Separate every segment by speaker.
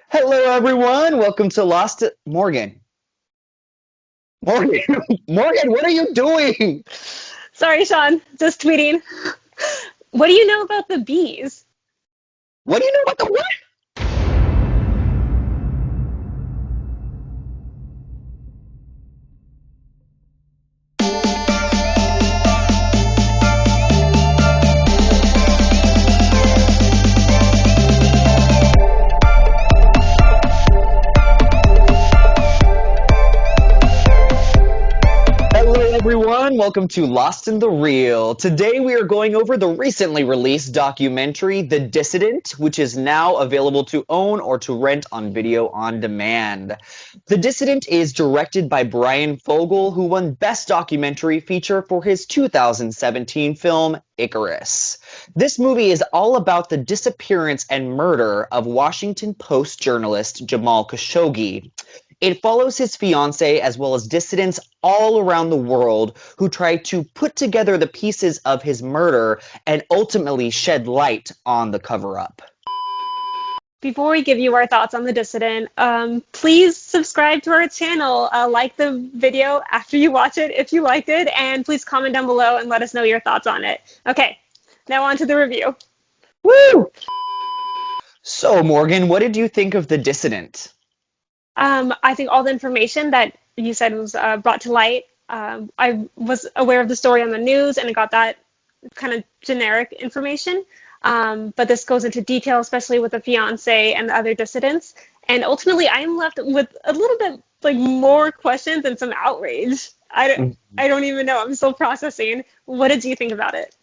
Speaker 1: Hello, everyone. Welcome to Lost Morgan. Morgan, Morgan, what are you doing?
Speaker 2: Sorry, Sean, just tweeting. What do you know about the bees?
Speaker 1: What do you know about the what? Hello, everyone. Welcome to Lost in the Real. Today, we are going over the recently released documentary, The Dissident, which is now available to own or to rent on video on demand. The Dissident is directed by Bryan Fogel, who won Best Documentary Feature for his 2017 film, Icarus. This movie is all about the disappearance and murder of Washington Post journalist Jamal Khashoggi. It follows his fiancée as well as dissidents all around the world who try to put together the pieces of his murder and ultimately shed light on the cover up.
Speaker 2: Before we give you our thoughts on The Dissident, please subscribe to our channel, like the video after you watch it if you liked it, and please comment down below and let us know your thoughts on it. Okay, now on to the review.
Speaker 1: Woo! So, Morgan, what did you think of The Dissident?
Speaker 2: I think all the information that you said was brought to light. I was aware of the story on the news and I got that kind of generic information. But this goes into detail, especially with the fiance and the other dissidents. And ultimately, I'm left with a little bit like more questions and some outrage. I don't even know. I'm still processing. What did you think about it?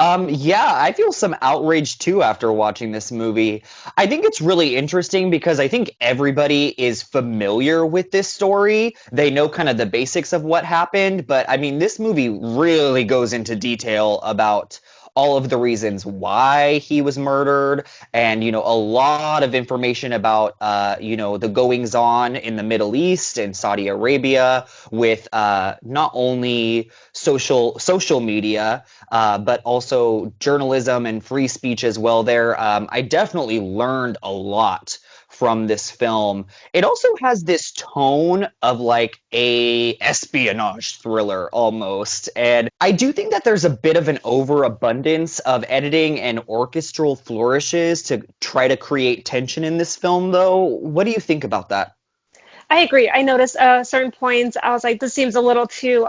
Speaker 1: Yeah, I feel some outrage too after watching this movie. I think it's really interesting because I think everybody is familiar with this story. They know kind of the basics of what happened, but I mean, this movie really goes into detail about all of the reasons why he was murdered and a lot of information about the goings on in the Middle East and Saudi Arabia with not only social media but also journalism and free speech as well there. I definitely learned a lot from this film. It also has this tone of like a espionage thriller almost. And I do think that there's a bit of an overabundance of editing and orchestral flourishes to try to create tension in this film though. What do you think about that?
Speaker 2: I agree. I noticed certain points. I was like, this seems a little too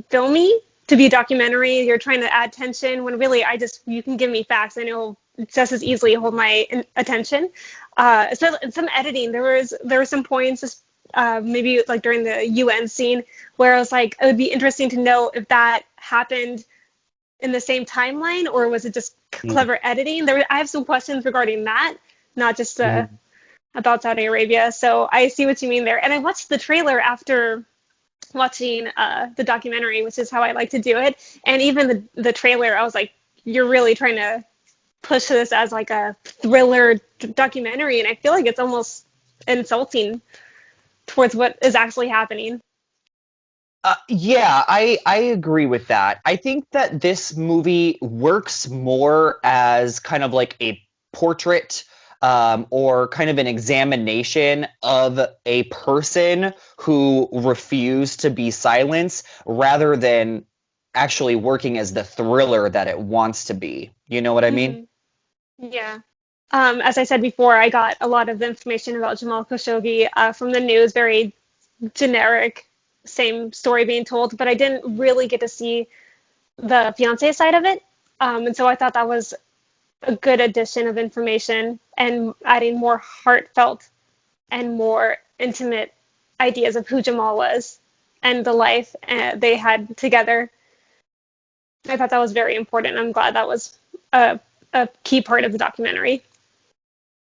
Speaker 2: filmy to be a documentary. You're trying to add tension when really you can give me facts and it'll just as easily hold my attention. So in some editing, there were some points, maybe like during the UN scene, where I was like, it would be interesting to know if that happened in the same timeline or was it just clever editing. I have some questions regarding that, not just
Speaker 1: Mhm.
Speaker 2: about Saudi Arabia. So I see what you mean there. And I watched the trailer after watching the documentary, which is how I like to do it. And even the trailer, I was like, you're really trying to push this as like a thriller documentary, and I feel like it's almost insulting towards what is actually happening.
Speaker 1: Yeah, I agree with that. I think that this movie works more as kind of like a portrait or kind of an examination of a person who refused to be silenced rather than actually working as the thriller that it wants to be. You know what I mean?
Speaker 2: Hmm. Yeah. As I said before, I got a lot of the information about Jamal Khashoggi from the news, very generic, same story being told, but I didn't really get to see the fiance side of it. And so I thought that was a good addition of information and adding more heartfelt and more intimate ideas of who Jamal was and the life they had together. I thought that was very important. I'm glad that was a key part of the documentary.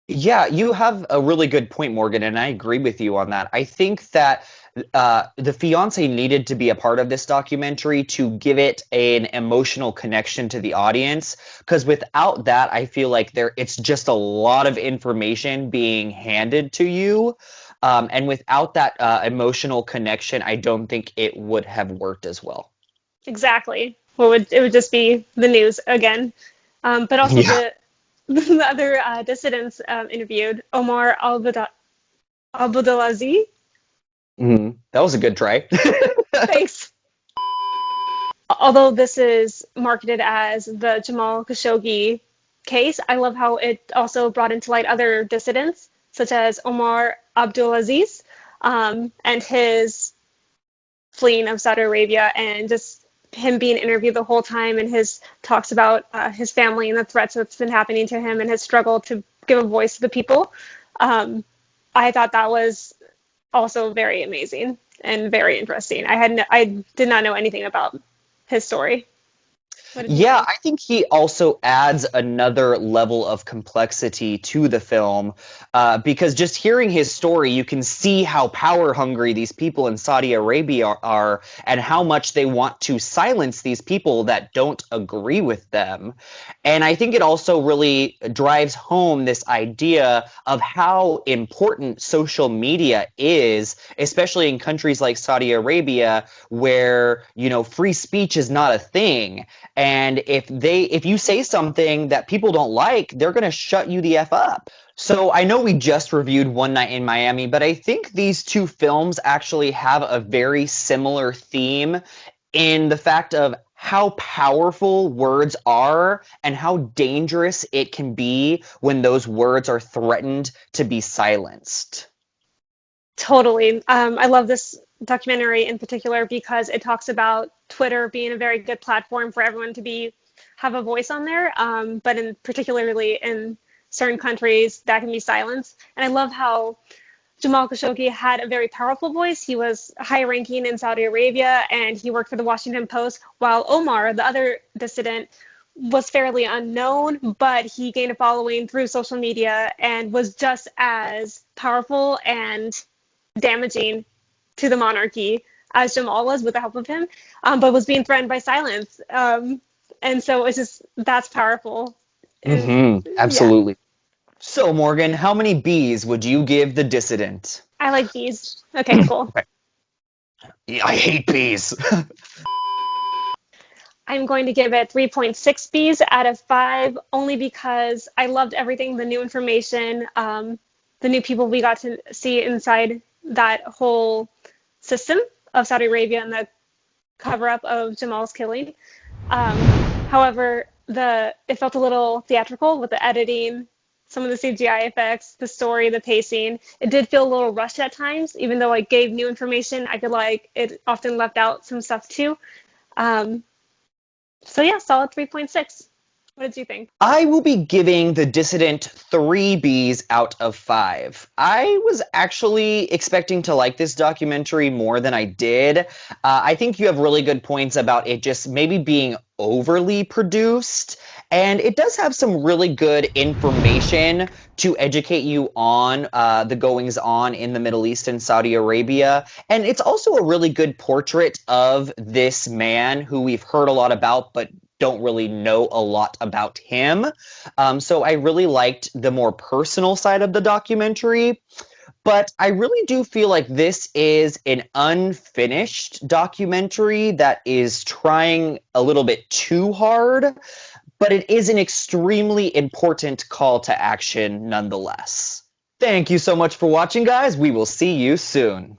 Speaker 1: Yeah, you have a really good point, Morgan, and I agree with you on that. I think that the fiance needed to be a part of this documentary to give it an emotional connection to the audience, because without that, I feel like it's just a lot of information being handed to you, and without that emotional connection, I don't think it would have worked as well.
Speaker 2: Exactly. Well, it would just be the news again. But also
Speaker 1: Yeah.
Speaker 2: the other dissidents interviewed, Omar Abdelaziz.
Speaker 1: That was a good try.
Speaker 2: Thanks. Although this is marketed as the Jamal Khashoggi case, I love how it also brought into light other dissidents, such as Omar Abdulaziz, and his fleeing of Saudi Arabia, and just him being interviewed the whole time, and his talks about his family and the threats that's been happening to him, and his struggle to give a voice to the people. Um, I thought that was also very amazing and very interesting. I did not know anything about his story. What did you
Speaker 1: Yeah,
Speaker 2: think?
Speaker 1: I think he also adds another level of complexity to the film because just hearing his story, you can see how power hungry these people in Saudi Arabia are and how much they want to silence these people that don't agree with them. And I think it also really drives home this idea of how important social media is, especially in countries like Saudi Arabia, where, free speech is not a thing. And if you say something that people don't like, they're going to shut you the F up. So I know we just reviewed One Night in Miami, but I think these two films actually have a very similar theme in the fact of how powerful words are and how dangerous it can be when those words are threatened to be silenced.
Speaker 2: Totally. I love this documentary in particular because it talks about Twitter being a very good platform for everyone to be have a voice on there, but in particularly in certain countries that can be silenced. And I love how Jamal Khashoggi had a very powerful voice. He was high ranking in Saudi Arabia and he worked for the Washington Post, while Omar, the other dissident, was fairly unknown, but he gained a following through social media and was just as powerful and damaging to the monarchy as Jamal was with the help of him, but was being threatened by silence. And so it's just that's powerful. And yeah,
Speaker 1: Absolutely. So, Morgan, how many B's would you give The Dissident?
Speaker 2: I like bees. Okay, cool.
Speaker 1: Okay. Yeah, I hate bees.
Speaker 2: I'm going to give it 3.6 Bs out of 5, only because I loved everything, the new information, the new people we got to see inside that whole system of Saudi Arabia and the cover up of Jamal's killing. Um, However, it felt a little theatrical with the editing, some of the CGI effects, the story, the pacing. It did feel a little rushed at times, even though it gave new information. I feel like it often left out some stuff too. Um, so yeah, solid 3.6. What did you think?
Speaker 1: I will be giving The Dissident 3 Bs out of 5. I was actually expecting to like this documentary more than I did. I think you have really good points about it just maybe being overly produced. And it does have some really good information to educate you on the goings on in the Middle East and Saudi Arabia. And it's also a really good portrait of this man who we've heard a lot about, but don't really know a lot about him. So I really liked the more personal side of the documentary. But I really do feel like this is an unfinished documentary that is trying a little bit too hard, but it is an extremely important call to action nonetheless. Thank you so much for watching, guys. We will see you soon.